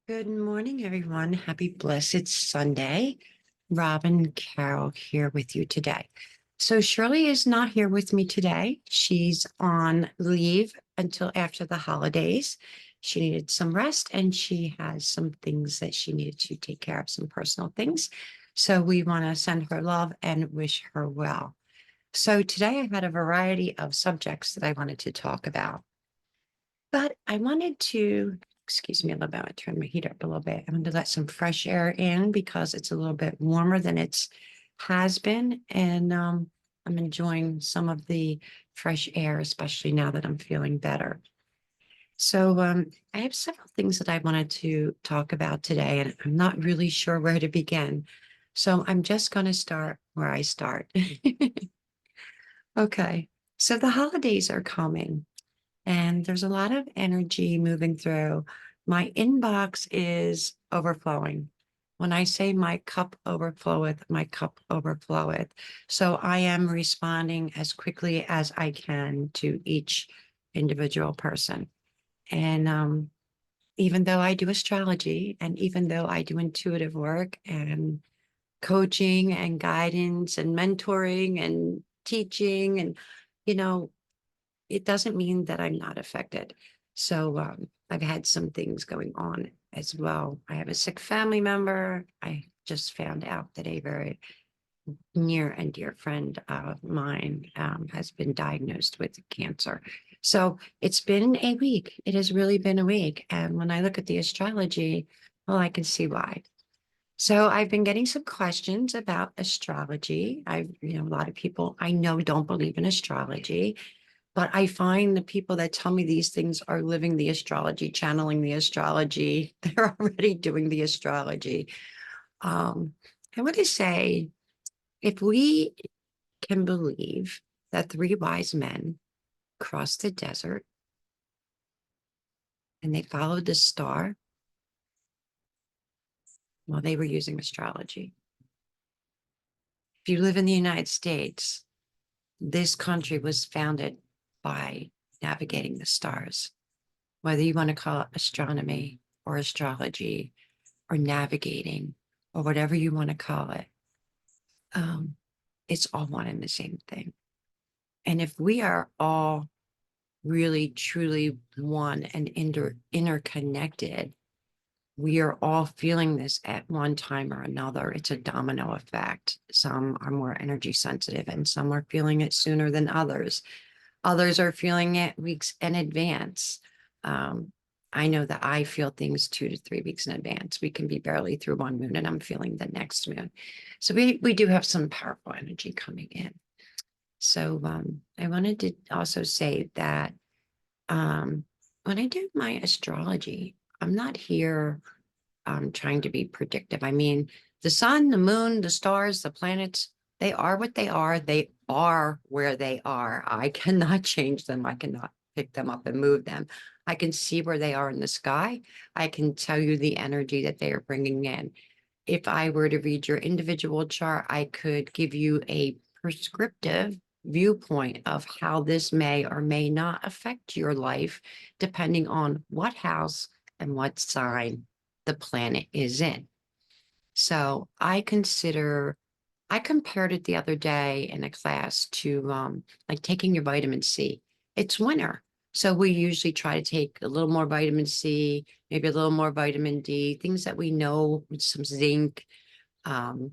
Good morning, everyone. Happy blessed Sunday. Robin Caroll here with you today. So Shirley is not here with me today. She's on leave until after the holidays. She needed some rest and she has some things that she needed to take care of, some personal things. So we want to send her love and wish her well. So today I had a variety of subjects that I wanted to talk about. But I wanted to, excuse me a little bit, I turn my heat up a little bit. I wanted to let some fresh air in because it's a little bit warmer than it's has been. And I'm enjoying some of the fresh air, especially now that I'm feeling better. So I have several things that I wanted to talk about today, and I'm not really sure where to begin. So I'm just going to start where I start. Okay. So the holidays are coming. And there's a lot of energy moving through. My inbox is overflowing. When I say my cup overfloweth, my cup overfloweth. So I am responding as quickly as I can to each individual person. And even though I do astrology and even though I do intuitive work and coaching and guidance and mentoring and teaching and, you know, it doesn't mean that I'm not affected. So I've had some things going on as well. I have a sick family member. I just found out that a very near and dear friend of mine has been diagnosed with cancer. So it's been a week. It has really been a week. And when I look at the astrology, well, I can see why. So I've been getting some questions about astrology. A lot of people I know don't believe in astrology. But I find the people that tell me these things are living the astrology, channeling the astrology. They're already doing the astrology. Um, I want to say if we can believe that three wise men crossed the desert and they followed the star while they were using astrology. If you live in the United States, this country was founded by navigating the stars, whether you want to call it astronomy or astrology or navigating or whatever you want to call it. Um, it's all one and the same thing. And if we are all really truly one and interconnected, we are all feeling this at one time or another. It's a domino effect. Some are more energy sensitive and some are feeling it sooner than others. Others are feeling it weeks in advance. Um, I know that I feel things 2 to 3 weeks in advance. We can be barely through one moon and I'm feeling the next moon. So we do have some powerful energy coming in. So I wanted to also say that when I do my astrology, I'm not here trying to be predictive. I mean, the sun, the moon, the stars, the planets, they are what they are. They are where they are. I cannot change them. I cannot pick them up and move them. I can see where they are in the sky. I can tell you the energy that they are bringing in. If I were to read your individual chart, I could give you a prescriptive viewpoint of how this may or may not affect your life, depending on what house and what sign the planet is in. So I compared it the other day in a class to like taking your vitamin C. It's winter. So we usually try to take a little more vitamin C, maybe a little more vitamin D, things that we know with some zinc, um,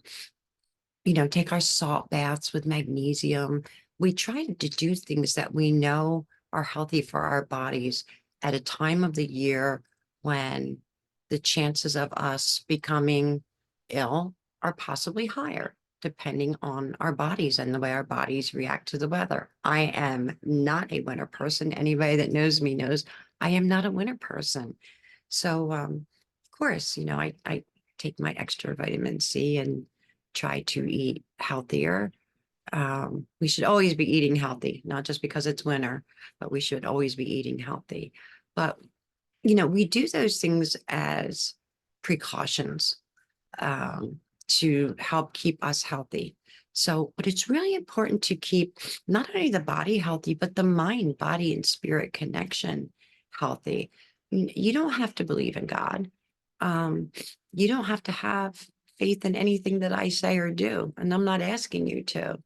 take our salt baths with magnesium. We try to do things that we know are healthy for our bodies at a time of the year when the chances of us becoming ill are possibly higher, depending on our bodies and the way our bodies react to the weather. I am not a winter person. Anybody that knows me knows I am not a winter person. So, of course, I take my extra vitamin C and try to eat healthier. We should always be eating healthy, not just because it's winter, but we should always be eating healthy. But, we do those things as precautions to help keep us healthy. So, but it's really important to keep not only the body healthy, but the mind, body, and spirit connection healthy. You don't have to believe in God. You don't have to have faith in anything that I say or do. And I'm not asking you to.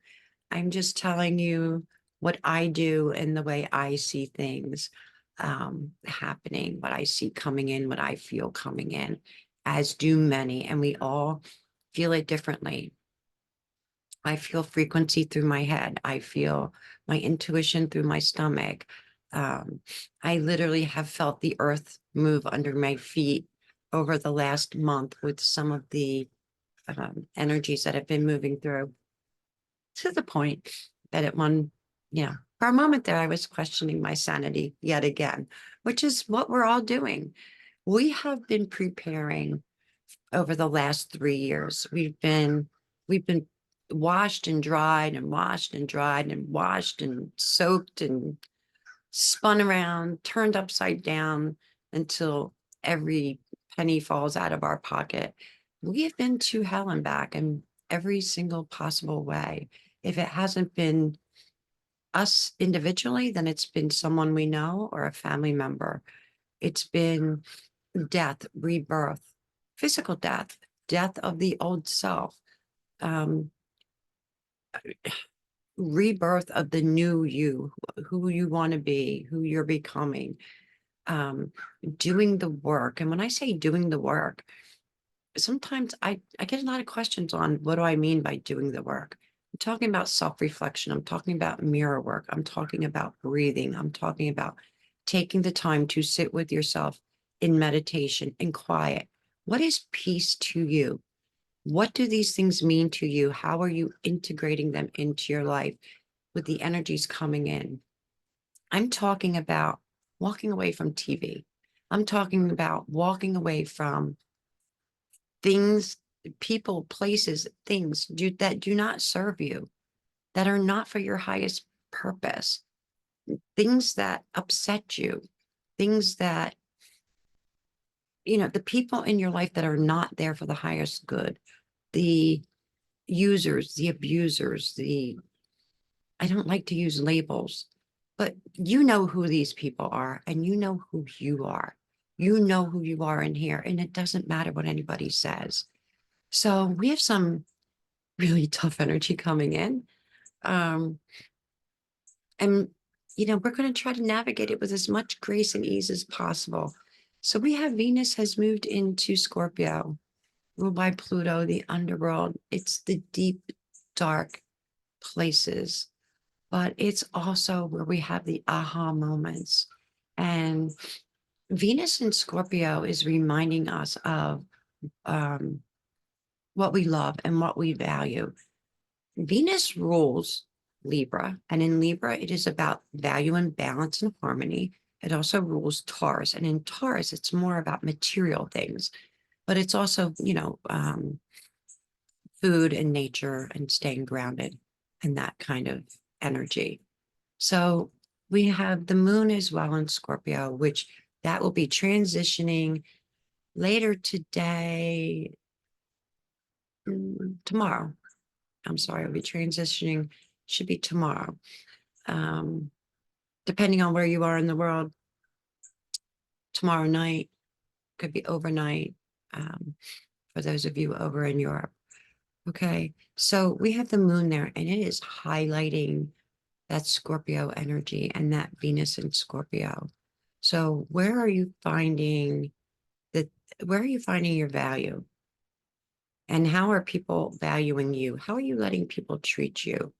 I'm just telling you what I do and the way I see things happening, what I see coming in, what I feel coming in, as do many. And we all feel it differently. I feel frequency through my head. I feel my intuition through my stomach. Um, I literally have felt the earth move under my feet over the last month with some of the energies that have been moving through, to the point that at one, for a moment there, I was questioning my sanity yet again, which is what we're all doing. We have been preparing over the last 3 years. We've been washed and dried and washed and dried and washed and soaked and spun around, turned upside down until every penny falls out of our pocket. We have been to hell and back in every single possible way. If it hasn't been us individually, then it's been someone we know or a family member. It's been death, rebirth, physical death, death of the old self, um, rebirth of the new you, who you want to be, who you're becoming, doing the work. And when I say doing the work, sometimes I get a lot of questions on what do I mean by doing the work. I'm talking about self-reflection. I'm talking about mirror work. I'm talking about breathing. I'm talking about taking the time to sit with yourself in meditation and quiet. What is peace to you? What do these things mean to you? How are you integrating them into your life with the energies coming in? I'm talking about walking away from TV. I'm talking about walking away from things, people, places, things that do not serve you, that are not for your highest purpose, things that upset you, things that, the people in your life that are not there for the highest good, the users, the abusers, I don't like to use labels, but you know who these people are and you know who you are. You know who you are in here, and it doesn't matter what anybody says. So we have some really tough energy coming in. Um, and, we're going to try to navigate it with as much grace and ease as possible. So we have Venus has moved into Scorpio, ruled by Pluto, the underworld. It's the deep, dark places, but it's also where we have the aha moments. And Venus in Scorpio is reminding us of what we love and what we value. Venus rules Libra, and in Libra, it is about value and balance and harmony. It also rules Taurus, and in Taurus, it's more about material things, but it's also, food and nature and staying grounded and that kind of energy. So we have the moon as well in Scorpio, which that will be transitioning later today, tomorrow. I'm sorry, it'll be transitioning, should be tomorrow. Depending on where you are in the world, tomorrow night, could be overnight, for those of you over in Europe. Okay, so we have the moon there, and it is highlighting that Scorpio energy and that Venus in Scorpio. So where are you finding your value? And how are people valuing you? How are you letting people treat you?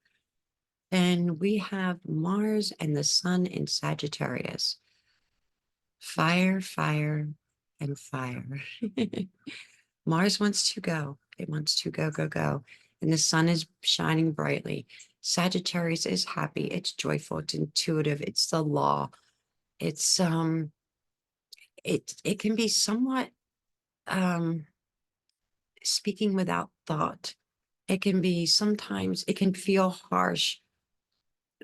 And we have Mars and the Sun in Sagittarius. Fire, fire, and fire. Mars wants to go. It wants to go, go, go. And the sun is shining brightly. Sagittarius is happy. It's joyful. It's intuitive. It's the law. It's it can be somewhat speaking without thought. It can be sometimes it can feel harsh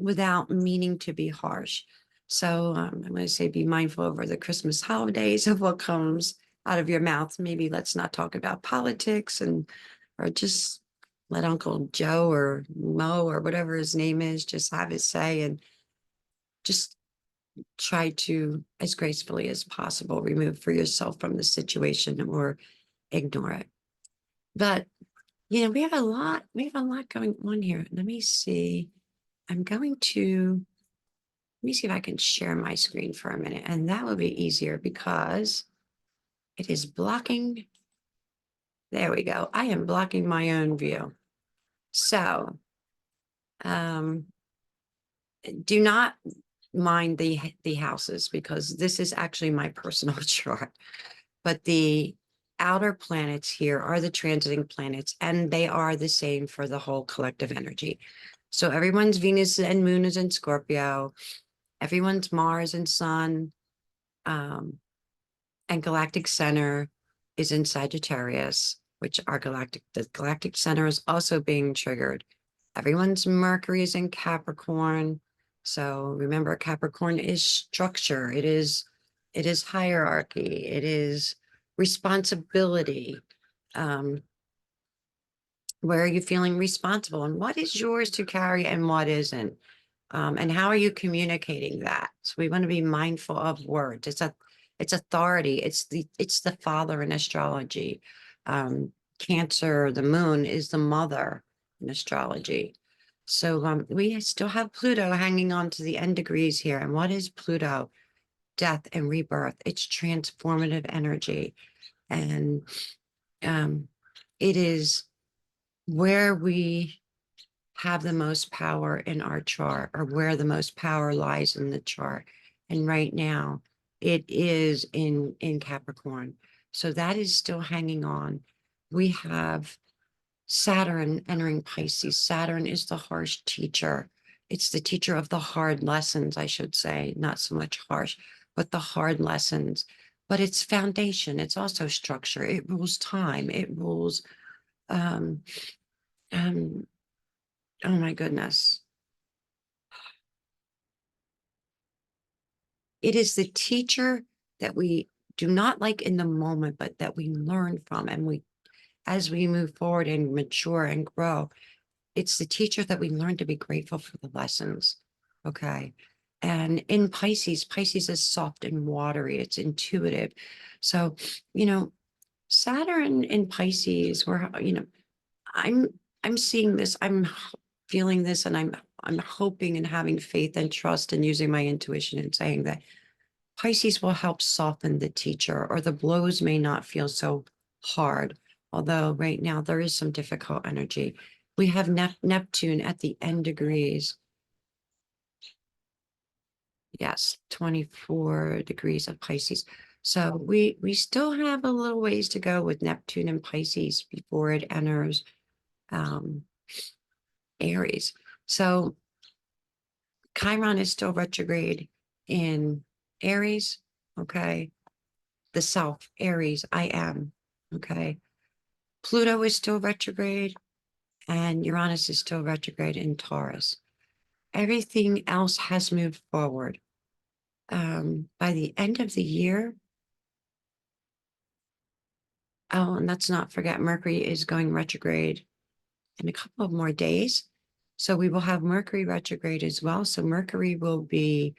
without meaning to be harsh. So I'm going to say be mindful over the Christmas holidays of what comes out of your mouth. Maybe let's not talk about politics or just let Uncle Joe or Mo or whatever his name is just have his say and just try to, as gracefully as possible, remove for yourself from the situation or ignore it. But we have a lot going on here. Let me see. Let me see if I can share my screen for a minute, and that will be easier because it is blocking. There we go. I am blocking my own view. So do not mind the houses, because this is actually my personal chart. But the outer planets here are the transiting planets, and they are the same for the whole collective energy. So everyone's Venus and Moon is in Scorpio. Everyone's Mars and Sun and galactic center is in Sagittarius, which the galactic center is also being triggered. Everyone's Mercury is in Capricorn. So remember, Capricorn is structure. It is hierarchy. It is responsibility. Where are you feeling responsible, and what is yours to carry and what isn't? And how are you communicating that? So we want to be mindful of words. It's authority. It's the father in astrology. Cancer, the moon, is the mother in astrology. So we still have Pluto hanging on to the end degrees here. And what is Pluto? Death and rebirth. It's transformative energy. And it is where we have the most power in our chart, or where the most power lies in the chart. And right now it is in Capricorn. So that is still hanging on. We have Saturn entering Pisces. Saturn is the harsh teacher. It's the teacher of the hard lessons, I should say, not so much harsh, but the hard lessons. But it's foundation. It's also structure. It rules time. It rules oh my goodness. It is the teacher that we do not like in the moment, but that we learn from. And as we move forward and mature and grow, it's the teacher that we learn to be grateful for the lessons. Okay. And in Pisces is soft and watery. It's intuitive. So, Saturn in Pisces, I'm seeing this, I'm feeling this, and I'm hoping and having faith and trust and using my intuition and saying that Pisces will help soften the teacher, or the blows may not feel so hard. Although right now there is some difficult energy. We have Neptune at the end degrees. Yes, 24 degrees of Pisces. So we still have a little ways to go with Neptune and Pisces before it enters Aries. So Chiron is still retrograde in Aries. Okay. The South, Aries, I am. Okay. Pluto is still retrograde, and Uranus is still retrograde in Taurus. Everything else has moved forward. By the end of the year, oh, and let's not forget, Mercury is going retrograde in a couple of more days. So we will have Mercury retrograde as well. So Mercury will be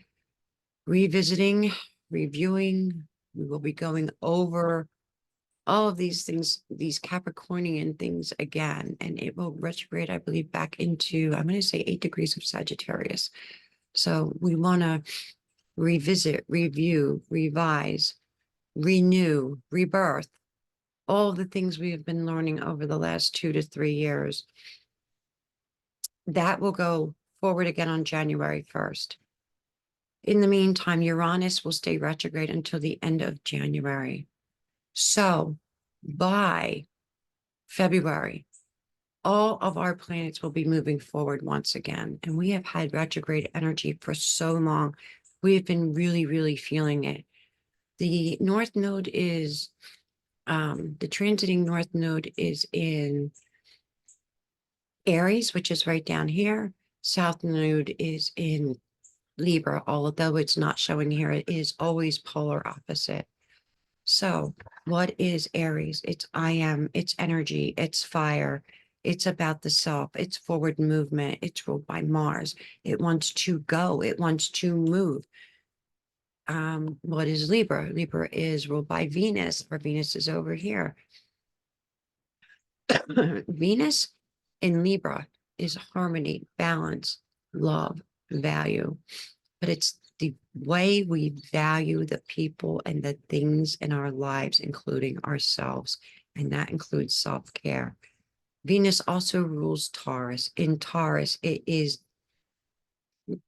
revisiting, reviewing. We will be going over all of these things, these Capricornian things again, and it will retrograde, I believe, back into, I'm going to say 8 degrees of Sagittarius. So we want to revisit, review, revise, renew, rebirth, all the things we have been learning over the last 2 to 3 years. That will go forward again on January 1st. In the meantime, Uranus will stay retrograde until the end of January. So by February, all of our planets will be moving forward once again. And we have had retrograde energy for so long. We have been really, really feeling it. The North Node is, the transiting North Node is in Aries, which is right down here. South Node is in Libra, although it's not showing here. It is always polar opposite. So what is Aries? It's I am, it's energy, it's fire. It's about the self. It's forward movement. It's ruled by Mars. It wants to go. It wants to move. What is Libra? Libra is ruled by Venus, or Venus is over here. Venus in Libra is harmony, balance, love, value. But it's the way we value the people and the things in our lives, including ourselves. And that includes self-care. Venus also rules Taurus. In Taurus, it is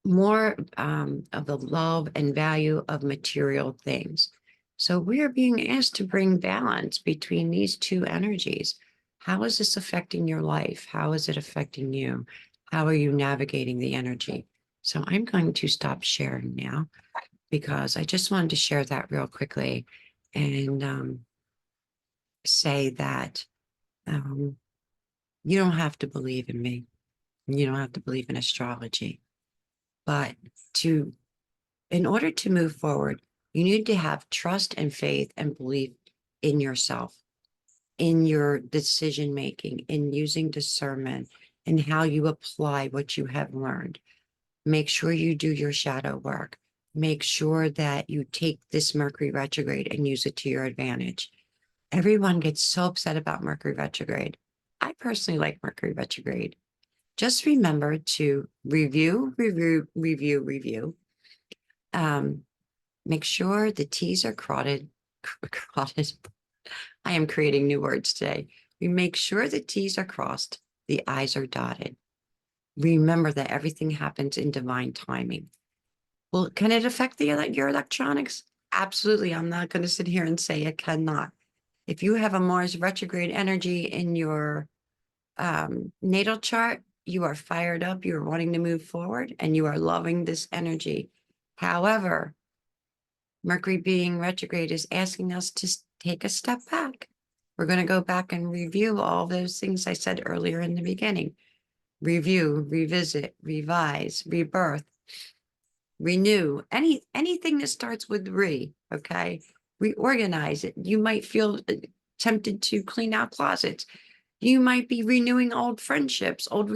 more of the love and value of material things. So we are being asked to bring balance between these two energies. How is this affecting your life? How is it affecting you? How are you navigating the energy? So I'm going to stop sharing now because I just wanted to share that real quickly and say that you don't have to believe in me. You don't have to believe in astrology, but in order to move forward, you need to have trust and faith and belief in yourself, in your decision making, in using discernment, and how you apply what you have learned. Make sure you do your shadow work. Make sure that you take this Mercury retrograde and use it to your advantage. Everyone gets so upset about Mercury retrograde. I personally like Mercury retrograde. Just remember to review. Um, Make sure the T's are crotted. Crotted. I am creating new words today. We make sure the T's are crossed, the I's are dotted. Remember that everything happens in divine timing. Well, can it affect your electronics? Absolutely. I'm not going to sit here and say it cannot. If you have a Mars retrograde energy in your natal chart, you are fired up, you are wanting to move forward, and you are loving this energy. However, Mercury being retrograde is asking us to take a step back. We're going to go back and review all those things I said earlier in the beginning. Review, revisit, revise, rebirth, renew, anything that starts with okay? Reorganize it. You might feel tempted to clean out closets. You might be renewing old friendships, old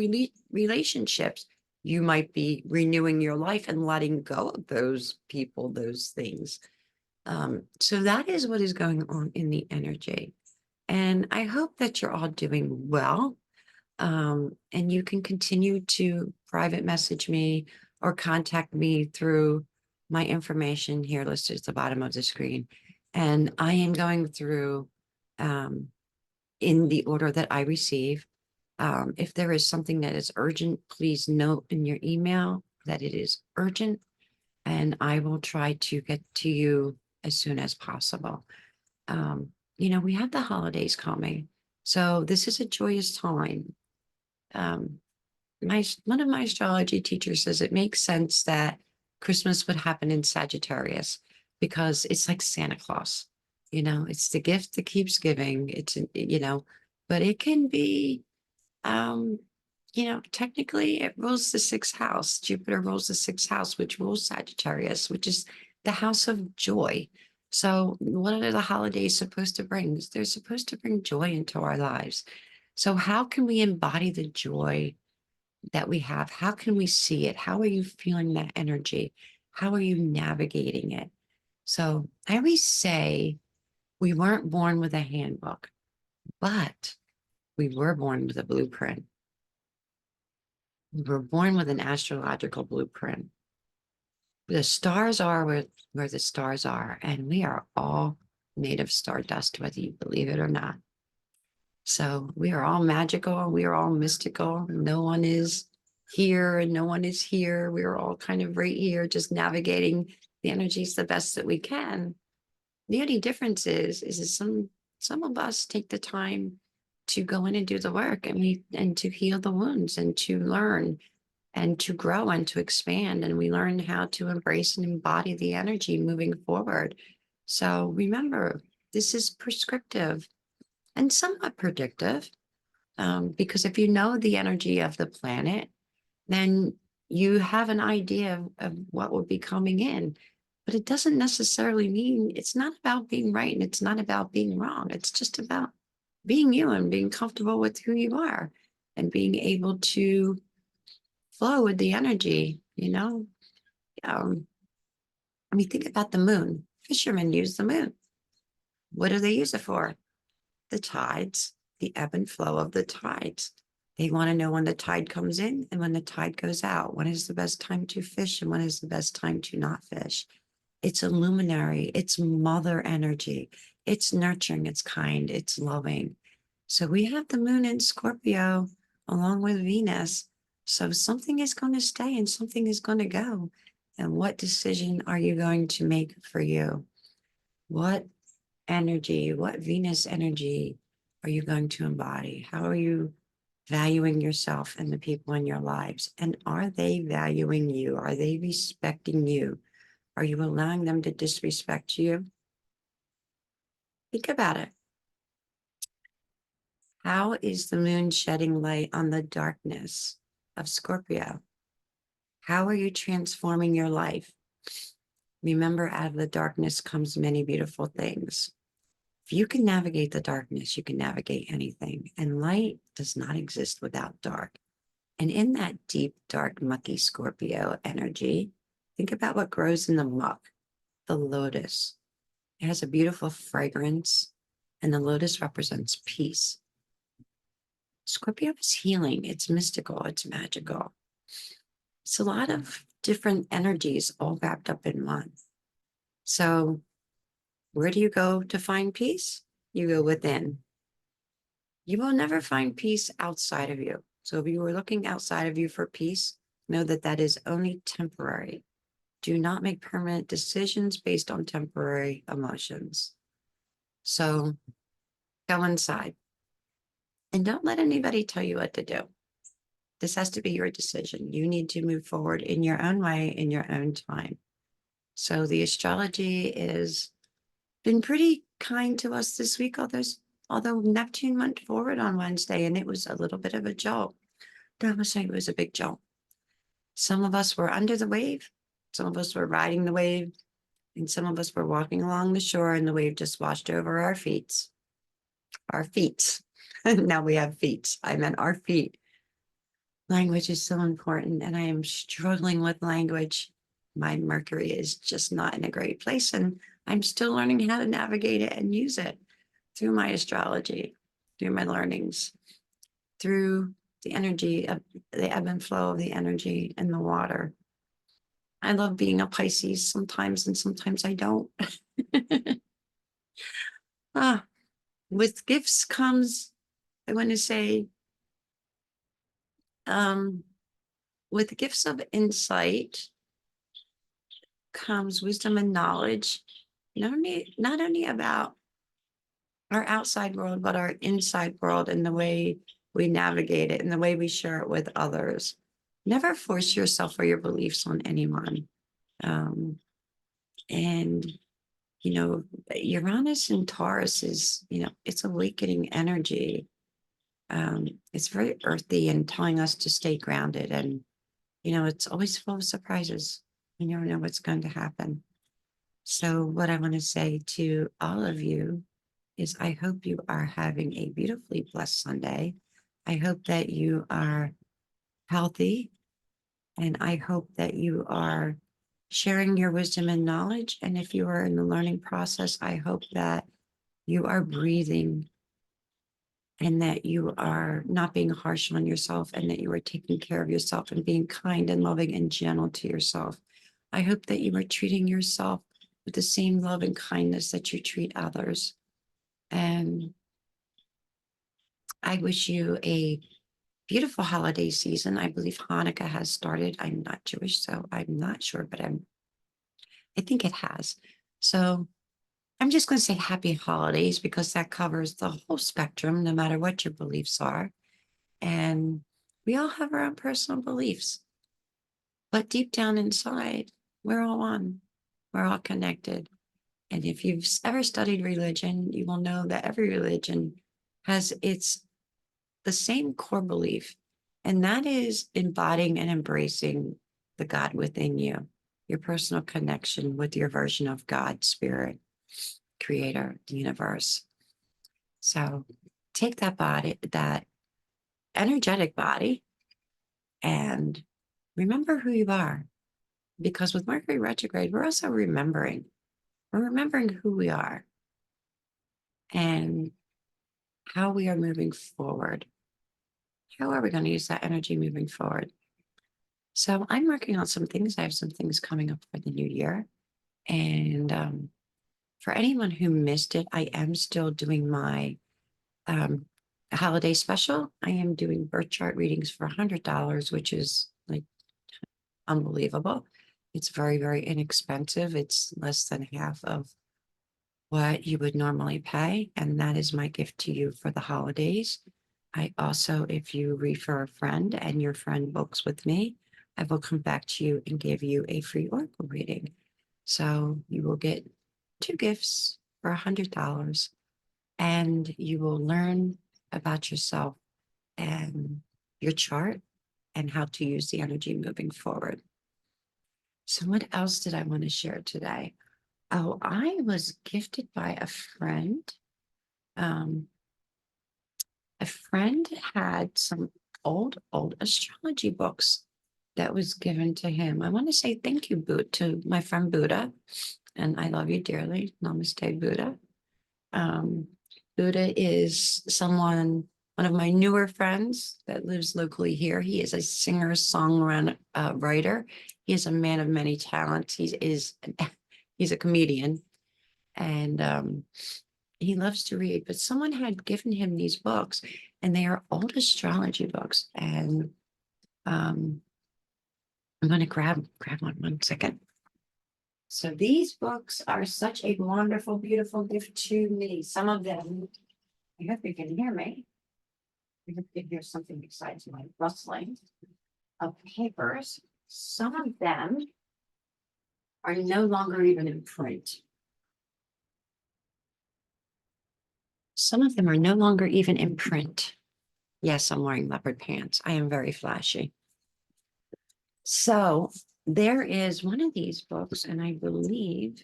relationships. You might be renewing your life and letting go of those people, those things. So that is what is going on in the energy. And I hope that you're all doing well. And you can continue to private message me or contact me through my information here listed at the bottom of the screen. And I am going through in the order that I receive. If there is something that is urgent, please note in your email that it is urgent, and I will try to get to you as soon as possible. We have the holidays coming, so this is a joyous time. One of my astrology teachers says it makes sense that Christmas would happen in Sagittarius because it's like Santa Claus. It's the gift that keeps giving. But it can be, technically it rules the sixth house. Jupiter rules the sixth house, which rules Sagittarius, which is the house of joy. So what are the holidays supposed to bring? They're supposed to bring joy into our lives. So how can we embody the joy that we have? How can we see it? How are you feeling that energy? How are you navigating it? So I always say we weren't born with a handbook, but we were born with a blueprint. We were born with an astrological blueprint. The stars are where the stars are, and we are all made of stardust, whether you believe it or not. So we are all magical. We are all mystical. No one is here and no one is here. We're all kind of right here, just navigating the energies the best that we can. The only difference is some of us take the time to go in and do the work and to heal the wounds and to learn and to grow and to expand. And we learn how to embrace and embody the energy moving forward. So remember, this is prescriptive and somewhat predictive, because if you know the energy of the planet, then you have an idea of what will be coming in. But it doesn't necessarily mean it's not about being right and it's not about being wrong. It's just about being you and being comfortable with who you are and being able to flow with the energy. Um, I mean, think about the moon. Fishermen use the moon. What do they use it for? The tides, the ebb and flow of the tides. They want to know when the tide comes in and when the tide goes out. When is the best time to fish and when is the best time to not fish? It's a luminary. It's mother energy. It's nurturing. It's kind. It's loving. So we have the moon in Scorpio along with Venus. So something is going to stay and something is going to go. And what decision are you going to make for you? What energy, what Venus energy are you going to embody? How are you valuing yourself and the people in your lives? And are they valuing you? Are they respecting you? Are you allowing them to disrespect you? Think about it. How is the moon shedding light on the darkness of Scorpio? How are you transforming your life? Remember, out of the darkness comes many beautiful things. If you can navigate the darkness, you can navigate anything. And light does not exist without dark. And in that deep, dark, mucky Scorpio energy, think about what grows in the muck, the lotus. It has a beautiful fragrance, and the lotus represents peace. Scorpio is healing. It's mystical. It's magical. It's a lot of different energies all wrapped up in one. So where do you go to find peace? You go within. You will never find peace outside of you. So if you were looking outside of you for peace, know that that is only temporary. Do not make permanent decisions based on temporary emotions. So go inside and don't let anybody tell you what to do. This has to be your decision. You need to move forward in your own way, in your own time. So the astrology has been pretty kind to us this week, although Neptune went forward on Wednesday and it was a little bit of a jolt. Namaste, it was a big jolt. Some of us were under the wave, some of us were riding the wave, and some of us were walking along the shore and the wave just washed over our feet. Our feet. Now we have feet. I meant our feet. Language is so important, and I am struggling with language. My Mercury is just not in a great place, and I'm still learning how to navigate it and use it through my astrology, through my learnings, through the energy of the ebb and flow of the energy in the water. I love being a Pisces sometimes, and sometimes I don't. With gifts comes, I want to say, with gifts of insight comes wisdom and knowledge, not only about our outside world, but our inside world and the way we navigate it and the way we share it with others. Never force yourself or your beliefs on anyone. And, Uranus and Taurus is, it's awakening energy. It's very earthy and telling us to stay grounded. And, it's always full of surprises. You never know what's going to happen. So what I want to say to all of you is I hope you are having a beautifully blessed Sunday. I hope that you are healthy, and I hope that you are sharing your wisdom and knowledge. And if you are in the learning process, I hope that you are breathing and that you are not being harsh on yourself and that you are taking care of yourself and being kind and loving and gentle to yourself. I hope that you are treating yourself with the same love and kindness that you treat others. And I wish you a beautiful holiday season. I believe Hanukkah has started. I'm not Jewish, so I'm not sure, but I think it has. So I'm just going to say happy holidays because that covers the whole spectrum, no matter what your beliefs are. And we all have our own personal beliefs. But deep down inside, we're all one. We're all connected. And if you've ever studied religion, you will know that every religion has the same core belief, and that is embodying and embracing the God within you, your personal connection with your version of God, spirit, creator, the universe. So take that body, that energetic body, and remember who you are. because with Mercury retrograde, we're also remembering. We're remembering who we are and how we are moving forward. How are we going to use that energy moving forward? So I'm working on some things. I have some things coming up for the new year. And for anyone who missed it, I am still doing my holiday special. I am doing birth chart readings for $100, which is like unbelievable. It's very, very inexpensive. It's less than half of what you would normally pay. And that is my gift to you for the holidays. I also, if you refer a friend and your friend books with me, I will come back to you and give you a free oracle reading. So you will get 2 gifts for $100, and you will learn about yourself and your chart and how to use the energy moving forward. So what else did I want to share today? Oh, I was gifted by a friend. A friend had some old astrology books that was given to him. I want to say thank you, to my friend Buddha, and I love you dearly. Namaste, Buddha. Buddha is one of my newer friends that lives locally here. He is a singer, songwriter, writer. He is a man of many talents. He's a comedian, and he loves to read. But someone had given him these books, and they are old astrology books. And I'm going to grab one second. So these books are such a wonderful, beautiful gift to me. Some of them, I hope you can hear me. I hope you can hear something besides my rustling of papers. Some of them are no longer even in print. Some of them are no longer even in print. Yes, I'm wearing leopard pants. I am very flashy. So there is one of these books, and I think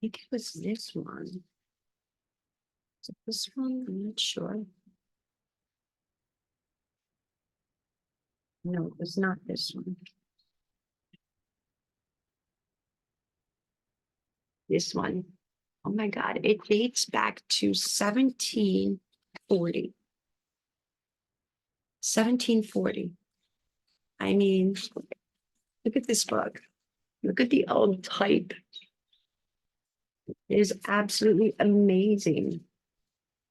it was this one. Is it this one? I'm not sure. No, it was not this one. This one. Oh my God, it dates back to 1740. 1740. I mean, look at this book. Look at the old type. It is absolutely amazing.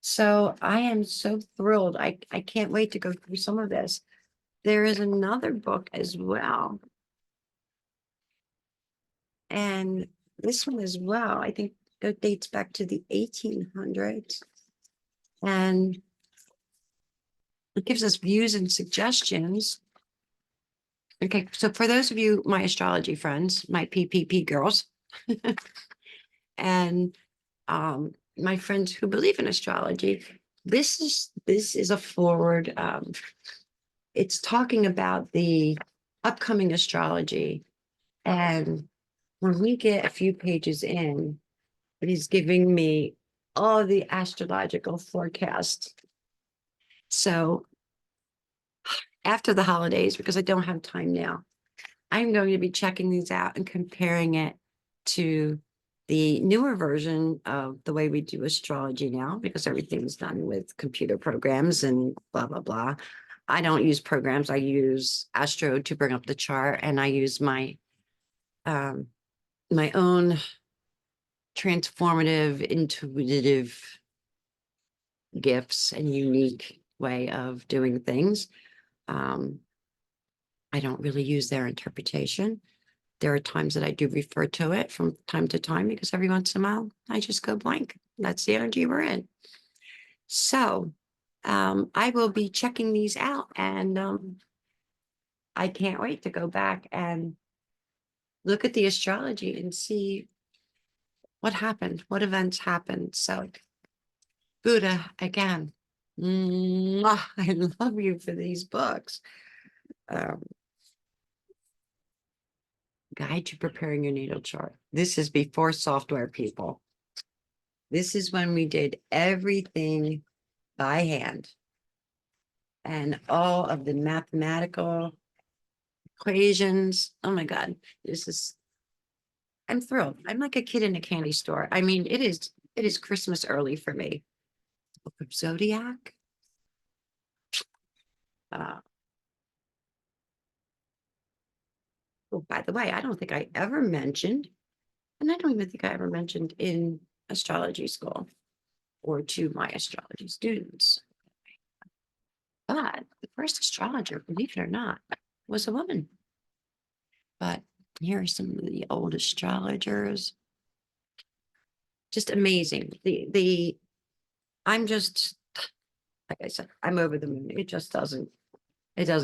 So I am so thrilled. I can't wait to go through some of this. There is another book as well. And this one as well, I think it dates back to the 1800s. And it gives us views and suggestions. Okay, so for those of you, my astrology friends, my PPP girls, and my friends who believe in astrology, this is a forward. It's talking about the upcoming astrology, and when we get a few pages in, it is giving me all the astrological forecasts. So after the holidays, because I don't have time now, I'm going to be checking these out and comparing it to the newer version of the way we do astrology now, because everything's done with computer programs and blah, blah, blah. I don't use programs. I use Astro to bring up the chart, and I use my my own transformative, intuitive gifts and unique way of doing things. I don't really use their interpretation. There are times that I do refer to it from time to time, because every once in a while I just go blank. That's the energy we're in. So I will be checking these out, and I can't wait to go back and look at the astrology and see what happened, what events happened. So Buddha, again, I love you for these books. Guide to preparing your natal chart. This is before software, people. This is when we did everything by hand, and all of the mathematical equations. Oh my God. I'm thrilled. I'm like a kid in a candy store. I mean, it is Christmas early for me. Book of Zodiac. Uh, oh, by the way, I don't think I ever mentioned, and I don't even think I ever mentioned in astrology school or to my astrology students. But the first astrologer, believe it or not, was a woman. But here are some of the old astrologers. Just amazing. I'm just, like I said, I'm over the moon. It doesn't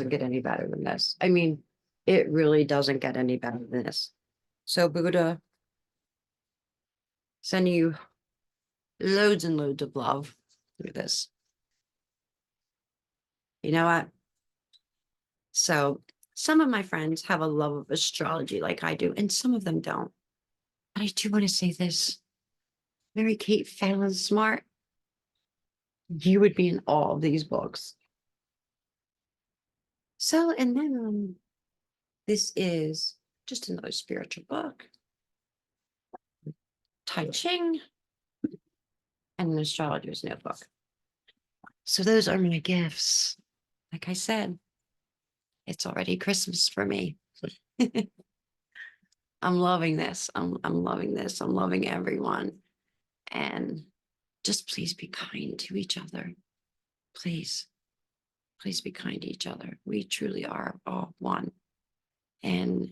get any better than this. I mean, it really doesn't get any better than this. So Buddha, send you loads and loads of love through this. You know what? So some of my friends have a love of astrology like I do, and some of them don't. But I do want to say this. Mary Kate Fallon Smart, you would be in all of these books. So, and then this is just another spiritual book, Tai Ching, and an astrologer's notebook. So those are my gifts. Like I said, it's already Christmas for me. I'm loving this. I'm loving this. I'm loving everyone. And just please be kind to each other. Please, please be kind to each other. We truly are all one. And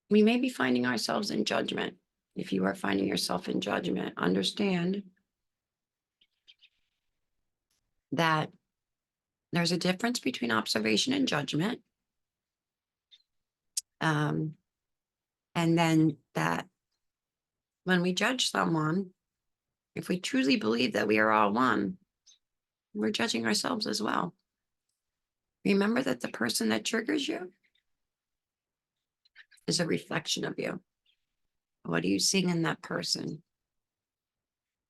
we may be finding ourselves in judgment. If you are finding yourself in judgment, understand that there's a difference between observation and judgment. And then that when we judge someone, if we truly believe that we are all one, we're judging ourselves as well. Remember that the person that triggers you is a reflection of you. What are you seeing in that person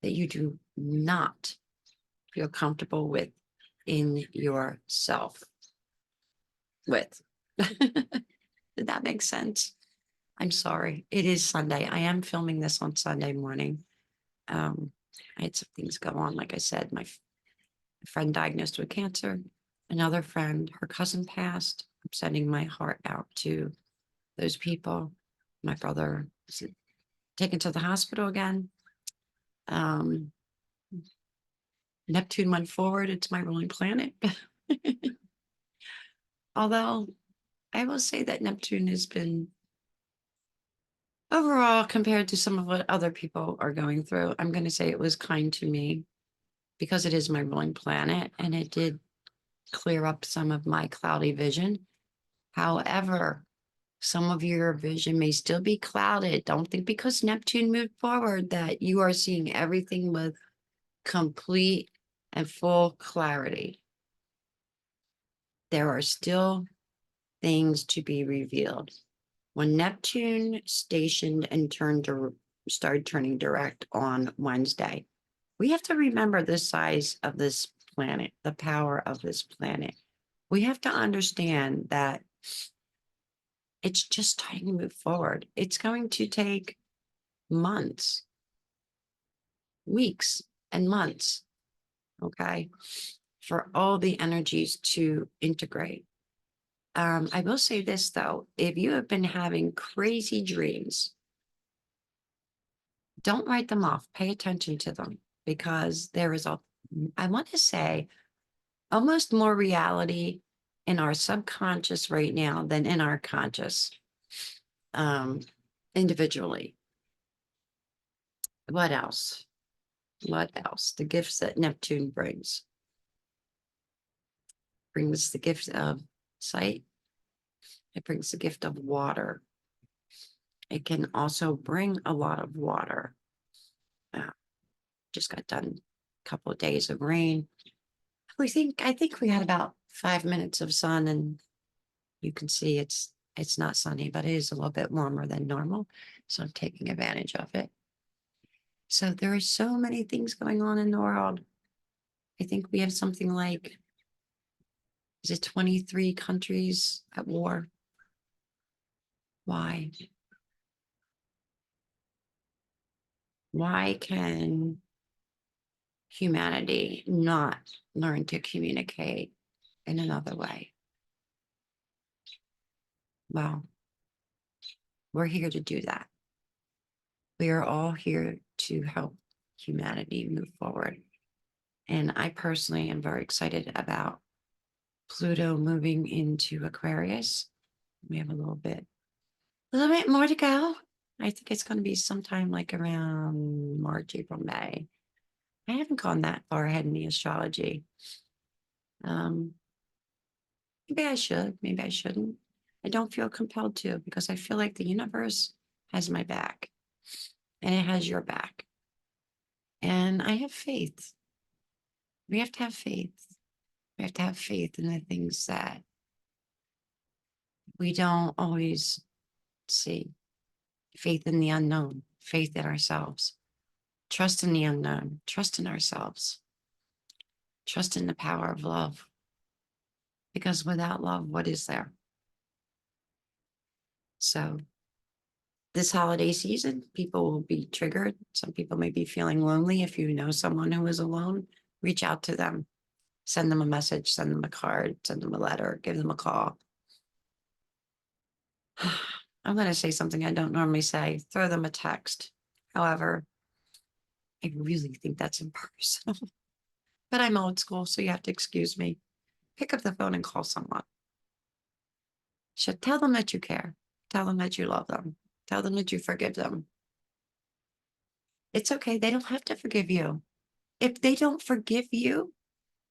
that you do not feel comfortable with in yourself? With. Did that make sense? I'm sorry. It is Sunday. I am filming this on Sunday morning. I had some things go on. Like I said, my friend diagnosed with cancer. Another friend, her cousin passed. I'm sending my heart out to those people. My brother was taken to the hospital again. Neptune went forward. It's my ruling planet. Although I will say that Neptune has been overall, compared to some of what other people are going through, I'm going to say it was kind to me because it is my ruling planet and it did clear up some of my cloudy vision. However, some of your vision may still be clouded. Don't think because Neptune moved forward that you are seeing everything with complete and full clarity. There are still things to be revealed. When Neptune stationed and started turning direct on Wednesday, we have to remember the size of this planet, the power of this planet. We have to understand that it's just starting to move forward. It's going to take months, weeks, and months, okay, for all the energies to integrate. I will say this though, if you have been having crazy dreams, don't write them off. Pay attention to them because there is I want to say, almost more reality in our subconscious right now than in our conscious, individually. What else? What else? The gifts that Neptune brings the gift of sight. It brings the gift of water. It can also bring a lot of water. Just got done a couple of days of rain. I think we had about 5 minutes of sun, and you can see it's not sunny, but it is a little bit warmer than normal. So I'm taking advantage of it. So there are so many things going on in the world. I think we have something like, is it 23 countries at war? Why? Why can humanity not learn to communicate in another way? Well, we're here to do that. We are all here to help humanity move forward. And I personally am very excited about Pluto moving into Aquarius. We have a little bit more to go. I think it's going to be sometime like around March, April, May. I haven't gone that far ahead in the astrology. Maybe I should, maybe I shouldn't. I don't feel compelled to because I feel like the universe has my back and it has your back. And I have faith. We have to have faith. We have to have faith in the things that we don't always see. Faith in the unknown, faith in ourselves, trust in the unknown, trust in ourselves, trust in the power of love. Because without love, what is there? So this holiday season, people will be triggered. Some people may be feeling lonely. If you know someone who is alone, reach out to them, send them a message, send them a card, send them a letter, give them a call. I'm going to say something I don't normally say, throw them a text. However, I really think that's impersonal, but I'm old school, so you have to excuse me. Pick up the phone and call someone. Should tell them that you care. Tell them that you love them. Tell them that you forgive them. It's okay. They don't have to forgive you. If they don't forgive you,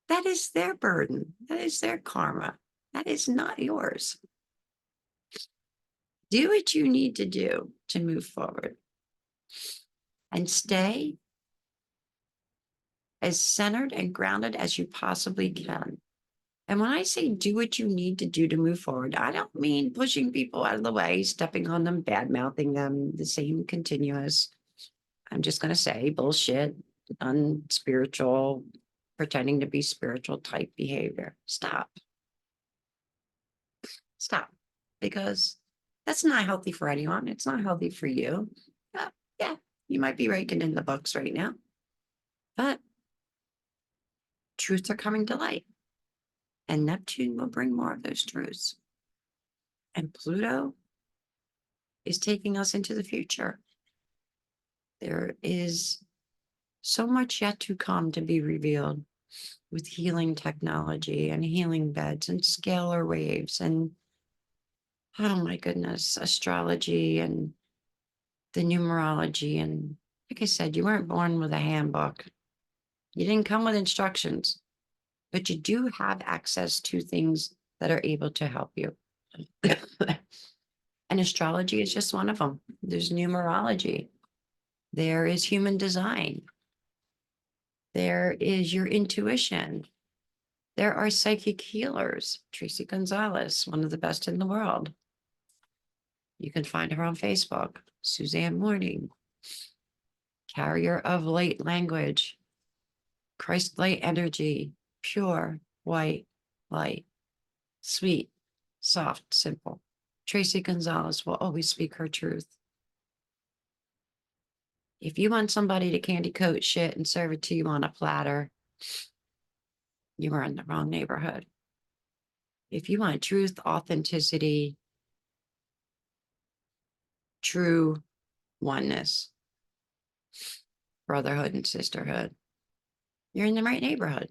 that is their burden. That is their karma. That is not yours. Do what you need to do to move forward and stay as centered and grounded as you possibly can. And when I say do what you need to do to move forward, I don't mean pushing people out of the way, stepping on them, bad mouthing them, the same continuous. I'm just going to say bullshit, unspiritual, pretending to be spiritual type behavior. Stop. Stop. Because that's not healthy for anyone. It's not healthy for you. Yeah, you might be raking in the books right now, but truths are coming to light. And Neptune will bring more of those truths. And Pluto is taking us into the future. There is so much yet to come to be revealed with healing technology and healing beds and scalar waves and, oh my goodness, astrology and the numerology. And like I said, you weren't born with a handbook. You didn't come with instructions, but you do have access to things that are able to help you. And astrology is just one of them. There's numerology. There is human design. There is your intuition. There are psychic healers. Tracy Gonzalez, one of the best in the world. You can find her on Facebook. Suzanne Morning. Carrier of light language. Christ light energy. Pure white light. Sweet, soft, simple. Tracy Gonzalez will always speak her truth. If you want somebody to candy coat shit and serve it to you on a platter, you are in the wrong neighborhood. If you want truth, authenticity, true oneness, brotherhood and sisterhood, you're in the right neighborhood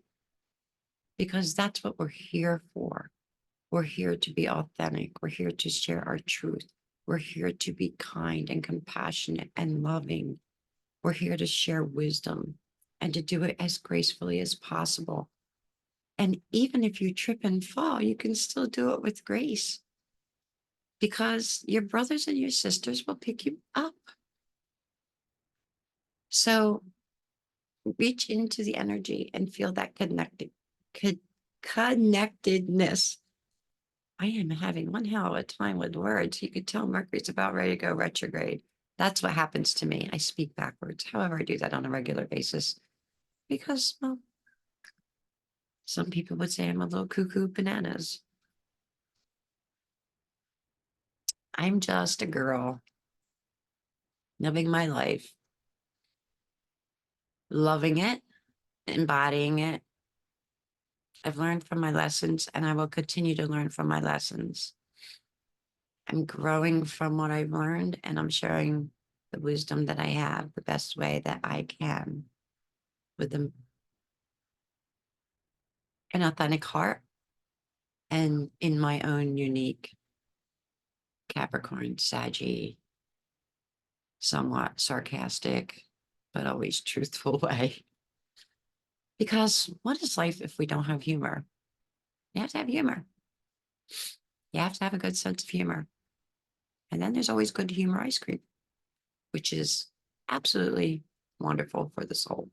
because that's what we're here for. We're here to be authentic. We're here to share our truth. We're here to be kind and compassionate and loving. We're here to share wisdom and to do it as gracefully as possible. And even if you trip and fall, you can still do it with grace because your brothers and your sisters will pick you up. So reach into the energy and feel that connectedness. I am having one hell of a time with words. You could tell Mercury's about ready to go retrograde. That's what happens to me. I speak backwards. However, I do that on a regular basis because, well, some people would say I'm a little cuckoo bananas. I'm just a girl living my life, loving it, embodying it. I've learned from my lessons and I will continue to learn from my lessons. I'm growing from what I've learned and I'm sharing the wisdom that I have the best way that I can with an authentic heart and in my own unique Capricorn, Saggy, somewhat sarcastic, but always truthful way. Because what is life if we don't have humor? You have to have humor. You have to have a good sense of humor. And then there's always good humor ice cream, which is absolutely wonderful for the soul,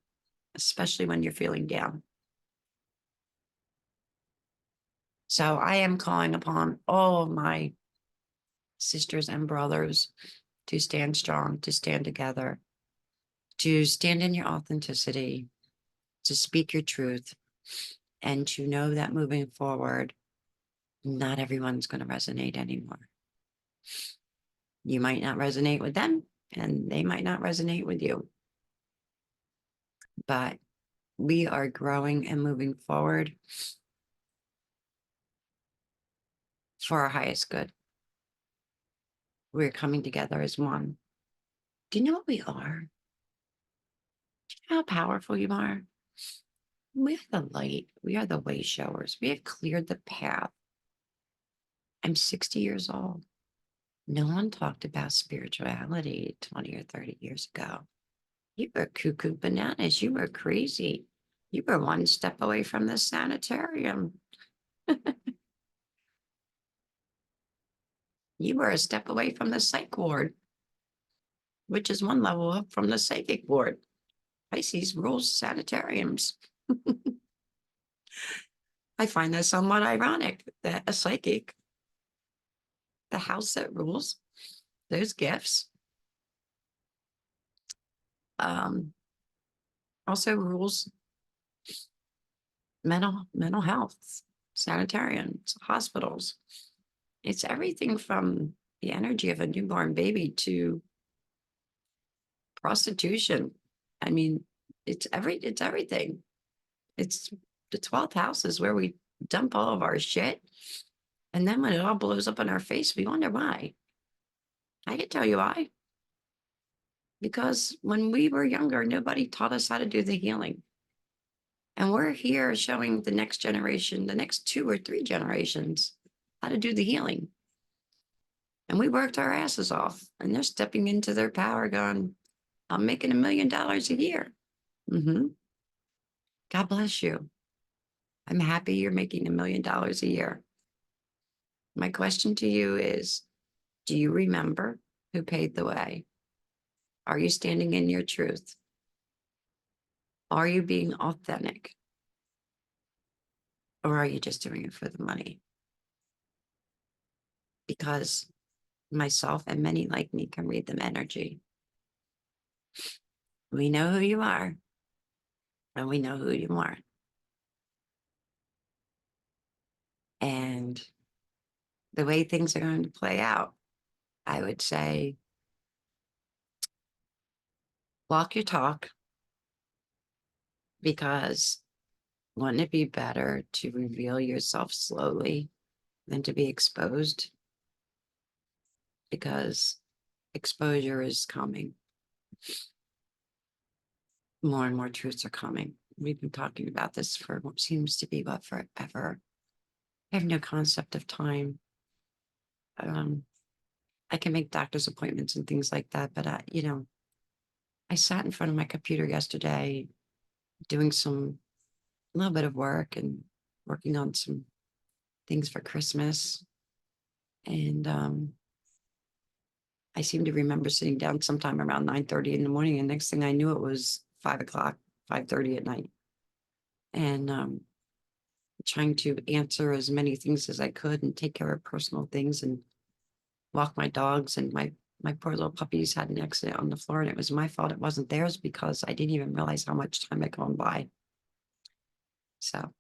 especially when you're feeling down. So I am calling upon all of my sisters and brothers to stand strong, to stand together, to stand in your authenticity, to speak your truth, and to know that moving forward, not everyone's going to resonate anymore. You might not resonate with them, and they might not resonate with you. But we are growing and moving forward for our highest good. We're coming together as one. Do you know what we are? Do you know how powerful you are? We are the light. We are the way showers. We have cleared the path. I'm 60 years old. No one talked about spirituality 20 or 30 years ago. You were cuckoo bananas. You were crazy. You were one step away from the sanitarium. You were a step away from the psych ward, which is one level up from the psychic ward. Pisces rules sanitariums. I find that somewhat ironic that a psychic, the house that rules those gifts, also rules mental health, sanitariums, hospitals. It's everything from the energy of a newborn baby to prostitution. I mean, it's everything. It's the 12th house is where we dump all of our shit. And then when it all blows up in our face, we wonder why. I can tell you why. Because when we were younger, nobody taught us how to do the healing. And we're here showing the next generation, the next 2 or 3 generations, how to do the healing. And we worked our asses off. And they're stepping into their power going, I'm making $1 million a year. Mm-hmm. God bless you. I'm happy you're making $1 million a year. My question to you is, do you remember who paid the way? Are you standing in your truth? Are you being authentic? Or are you just doing it for the money? Because myself and many like me can read the energy. We know who you are, and we know who you aren't. And the way things are going to play out, I would say, walk your talk, because wouldn't it be better to reveal yourself slowly than to be exposed? Because exposure is coming. More and more truths are coming. We've been talking about this for what seems to be what, forever. I have no concept of time. I can make doctor's appointments and things like that, but I sat in front of my computer yesterday doing a little bit of work and working on some things for Christmas. And I seem to remember sitting down sometime around 9:30 in the morning. And next thing I knew, it was 5 o'clock, 5:30 at night. And trying to answer as many things as I could and take care of personal things and walk my dogs. And my poor little puppies had an accident on the floor, and it was my fault. It wasn't theirs because I didn't even realize how much time had gone by. So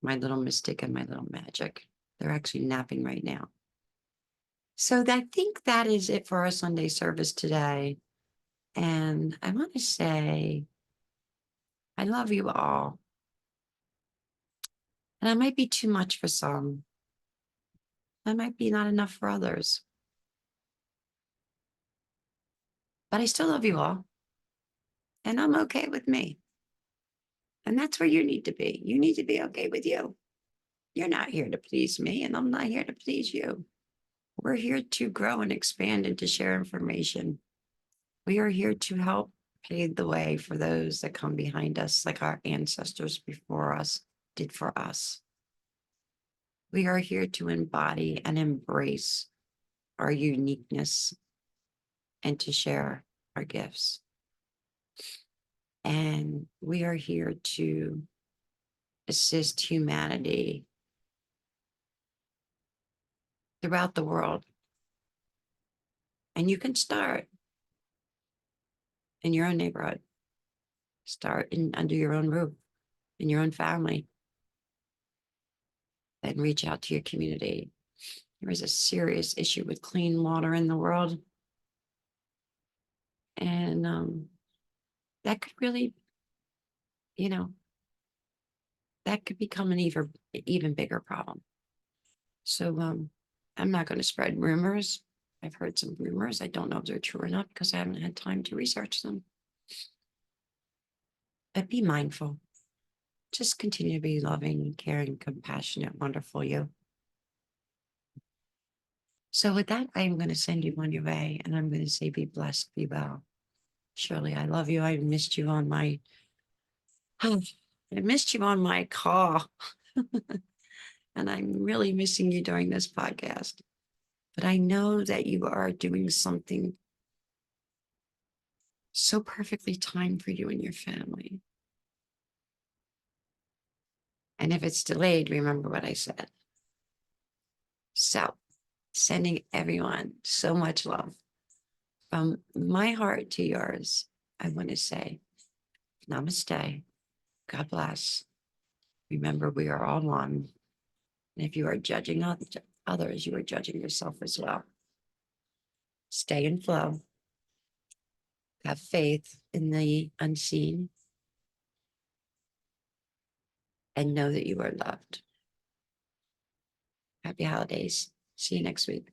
my little mystic and my little magic, they're actually napping right now. So I think that is it for our Sunday service today. And I want to say, I love you all. And I might be too much for some. I might be not enough for others. But I still love you all. And I'm okay with me. And that's where you need to be. You need to be okay with you. You're not here to please me, and I'm not here to please you. We're here to grow and expand and to share information. We are here to help pave the way for those that come behind us, like our ancestors before us did for us. We are here to embody and embrace our uniqueness and to share our gifts. And we are here to assist humanity throughout the world. And you can start in your own neighborhood, start under your own roof, in your own family, and reach out to your community. There is a serious issue with clean water in the world. And that could really, you know, that could become an even bigger problem. So I'm not going to spread rumors. I've heard some rumors. I don't know if they're true or not because I haven't had time to research them. But be mindful. Just continue to be loving, caring, compassionate, wonderful you. So with that, I'm going to send you on your way, and I'm going to say, be blessed, be well. Shirley, I love you. I missed you on my, I missed you on my call. And I'm really missing you during this podcast. But I know that you are doing something so perfectly timed for you and your family. And if it's delayed, remember what I said. So, sending everyone so much love. From my heart to yours, I want to say, Namaste. God bless. Remember, we are all one. And if you are judging others, you are judging yourself as well. Stay in flow. Have faith in the unseen. And know that you are loved. Happy holidays. See you next week.